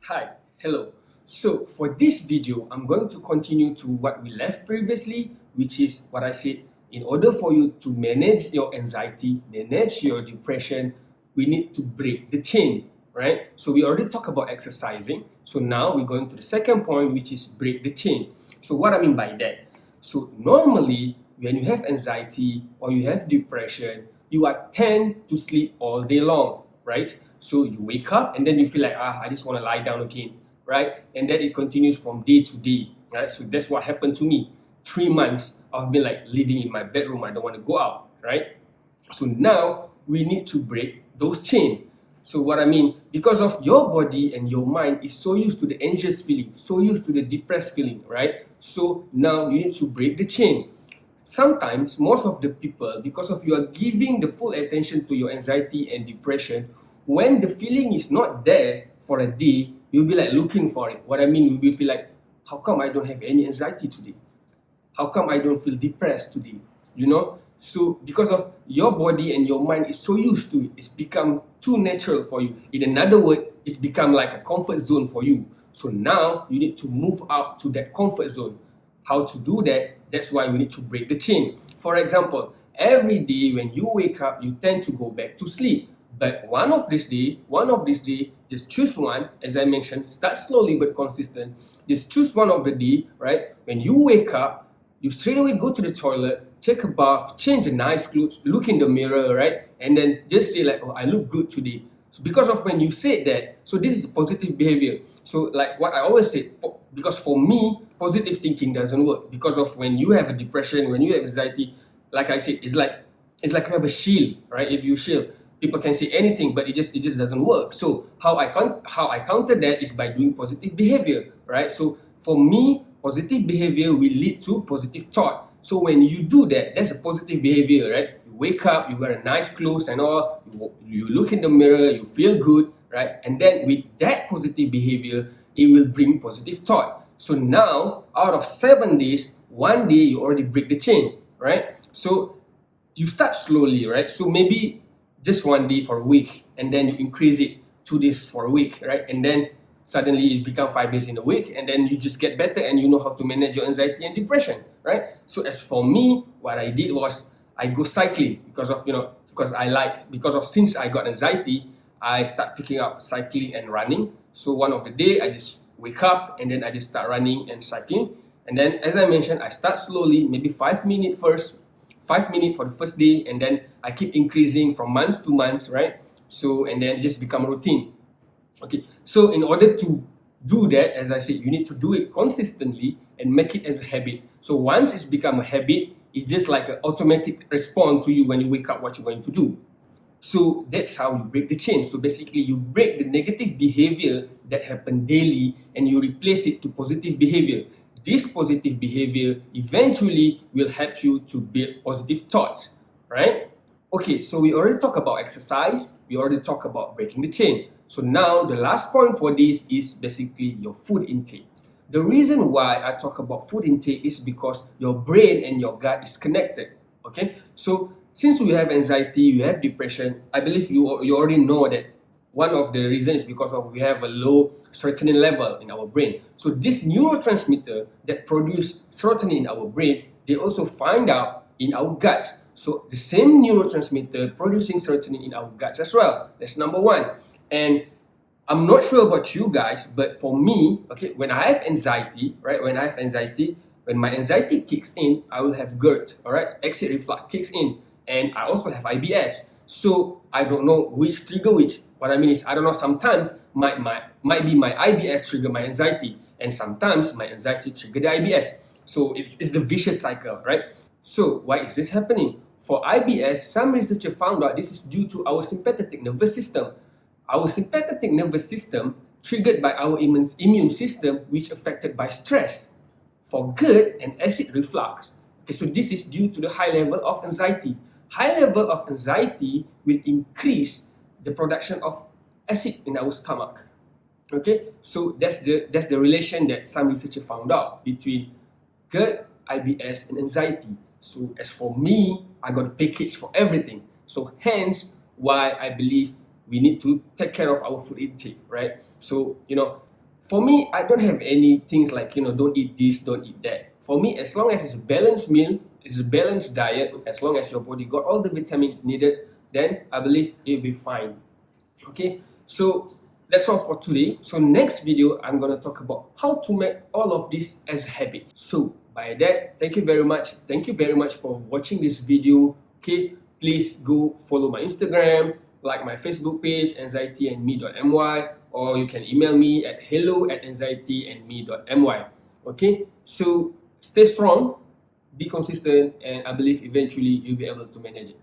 Hi, hello. So for this video, I'm going to continue to what we left previously, which is what I said. In order for you to manage your anxiety, manage your depression, we need to break the chain, right? So we already talked about exercising. So now we're going to the second point, which is break the chain. So what I mean by that? So normally, when you have anxiety or you have depression, you are tend to sleep all day long, right? So you wake up and then you feel like, I just want to lie down again, right? And then it continues from day to day, right? So that's what happened to me. 3 months I've been like living in my bedroom. I don't want to go out, right? So now we need to break those chains. So what I mean, because of your body and your mind is so used to the anxious feeling, so used to the depressed feeling, right? So now you need to break the chain. Sometimes most of the people, because of you are giving the full attention to your anxiety and depression, when the feeling is not there for a day, you'll be like looking for it. What I mean, you'll be feel like, how come I don't have any anxiety today? How come I don't feel depressed today? You know? So because of your body and your mind is so used to it, it's become too natural for you. In another word, it's become like a comfort zone for you. So now you need to move out to that comfort zone. How to do that? That's why we need to break the chain. For example, every day when you wake up, you tend to go back to sleep. But one of this day, just choose one. As I mentioned, start slowly but consistent. Just choose one of the day, right? When you wake up, you straight away go to the toilet, take a bath, change a nice clothes, look in the mirror, right? And then just say like, oh, I look good today. So because of when you said that, so this is positive behavior. So like what I always say, because for me, positive thinking doesn't work. Because of when you have a depression, when you have anxiety, like I said, it's like you have a shield, right? If you shield, people can say anything, but it just doesn't work. So how I counter that is by doing positive behavior, right? So for me, positive behavior will lead to positive thought. So when you do that, that's a positive behavior, right? You wake up, you wear a nice clothes and all, you look in the mirror, you feel good, right? And then with that positive behavior, it will bring positive thought. So now, out of 7 days, one day you already break the chain, right? So you start slowly, right? So maybe just one day for a week, and then you increase it 2 days for a week, right? And then suddenly it become 5 days in a week, and then you just get better and you know how to manage your anxiety and depression, right? So as for me, what I did was I go cycling because of since I got anxiety, I start picking up cycling and running. So one of the day I just wake up and then I just start running and cycling. And then as I mentioned, I start slowly, maybe 5 minutes first, 5 minutes for the first day, and then I keep increasing from months to months, right? So and then it just become a routine. Okay, so in order to do that, as I said, you need to do it consistently and make it as a habit. So once it's become a habit, it's just like an automatic response to you when you wake up what you're going to do. So that's how you break the chain. So basically, you break the negative behavior that happen daily and you replace it to positive behavior. This positive behavior eventually will help you to build positive thoughts, right? Okay, so we already talked about exercise, we already talked about breaking the chain. So now the last point for this is basically your food intake. The reason why I talk about food intake is because your brain and your gut is connected. Okay, so since we have anxiety, we have depression, I believe you already know that one of the reasons is because of we have a low serotonin level in our brain. So this neurotransmitter that produce serotonin in our brain, they also find out in our guts. So the same neurotransmitter producing serotonin in our guts as well. That's number one. And I'm not sure about you guys, but for me, okay, when I have anxiety, right? When my anxiety kicks in, I will have GERD, all right? Exit reflux kicks in, and I also have IBS. So I don't know which trigger which. What I mean is, I don't know. Sometimes might be my IBS trigger my anxiety, and sometimes my anxiety trigger the IBS. So it's the vicious cycle, right? So why is this happening? For IBS, some researchers found out this is due to our sympathetic nervous system. Our sympathetic nervous system triggered by our immune system, which affected by stress. For GERD and acid reflux, okay, so this is due to the high level of anxiety. High level of anxiety will increase the production of acid in our stomach. Okay, so that's the relation that some researchers found out between GERD, IBS, and anxiety. So as for me, I got a package for everything. So hence why I believe we need to take care of our food intake, right? So For me, I don't have any things like, don't eat this, don't eat that. For me, as long as it's a balanced meal, it's a balanced diet, as long as your body got all the vitamins needed, then I believe it'll be fine. Okay, so that's all for today. So next video, I'm gonna talk about how to make all of this as habits. So by that, thank you very much. Thank you very much for watching this video. Okay, please go follow my Instagram, like my Facebook page, anxietyandme.my, or you can email me at hello@anxietyandme.my. Okay, so stay strong, be consistent, and I believe eventually you'll be able to manage it.